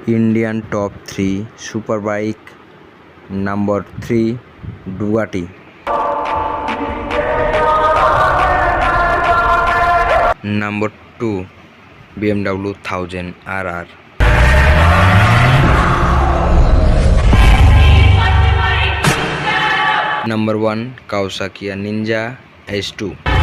Indian top 3 superbike. Number 3 Bugatti. Number 2 BMW 1000 RR. Number 1 Kawasaki Ninja S2.